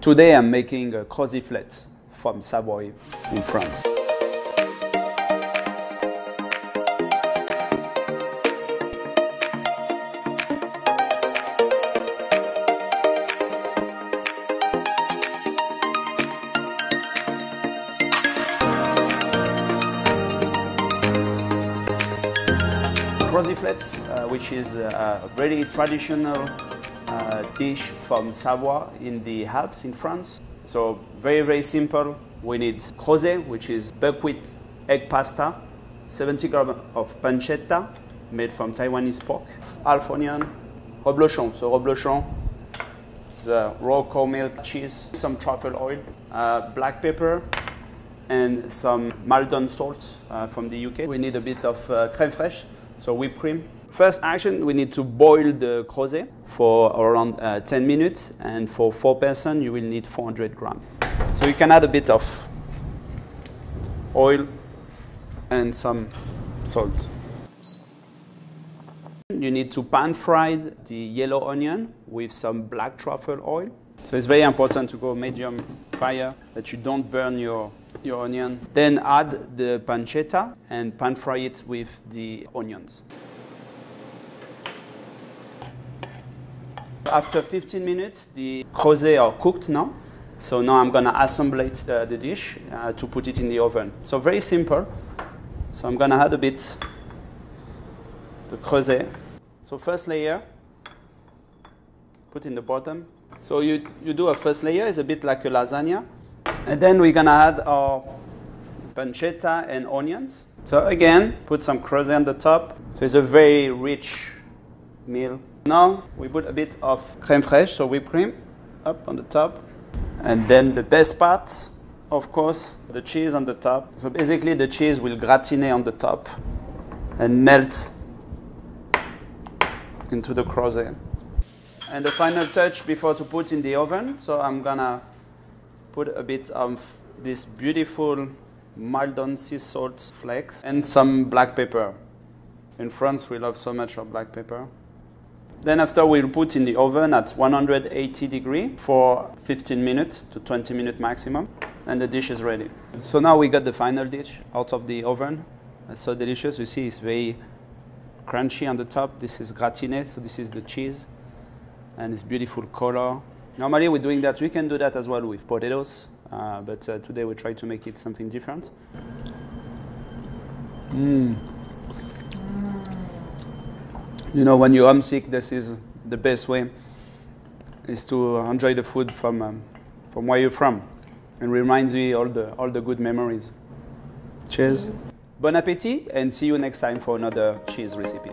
Today I'm making a Croziflette from Savoie in France. Croziflette, which is a very traditional dish from Savoie in the Alps in France. So very, very simple. We need crozet, which is buckwheat egg pasta, 70 grams of pancetta made from Taiwanese pork, half onion, Reblochon. So Reblochon, the raw cow milk cheese, some truffle oil, black pepper, and some Maldon salt from the UK. We need a bit of crème fraîche, so whipped cream. First action, we need to boil the crozet for around 10 minutes, and for 4 persons, you will need 400 grams. So you can add a bit of oil and some salt. You need to pan fry the yellow onion with some black truffle oil. So it's very important to go medium fire, that you don't burn your onion. Then add the pancetta and pan fry it with the onions. After 15 minutes, the crozet are cooked now. So now I'm gonna assemble the dish to put it in the oven. So very simple. So I'm gonna add a bit the crozet. So first layer, put in the bottom. So you do a first layer, it's a bit like a lasagna. And then we're gonna add our pancetta and onions. So again, put some crozet on the top. So it's a very rich meal. Now we put a bit of crème fraîche, so whipped cream, up on the top. And then the best part, of course, the cheese on the top. So basically the cheese will gratiner on the top and melt into the crozet. And the final touch before to put in the oven, so I'm gonna put a bit of this beautiful Maldon sea salt flakes and some black pepper. In France we love so much of black pepper. Then after we'll put in the oven at 180 degrees for 15 minutes to 20 minutes maximum, and the dish is ready. So now we got the final dish out of the oven. It's so delicious. You see it's very crunchy on the top. This is gratiné, so this is the cheese, and it's beautiful color. Normally we're doing that. We can do that as well with potatoes, but today we try to make it something different. You know, when you're homesick, this is the best way, is to enjoy the food from where you're from, and reminds you all the good memories. Cheers. Bon appétit, and see you next time for another cheese recipe.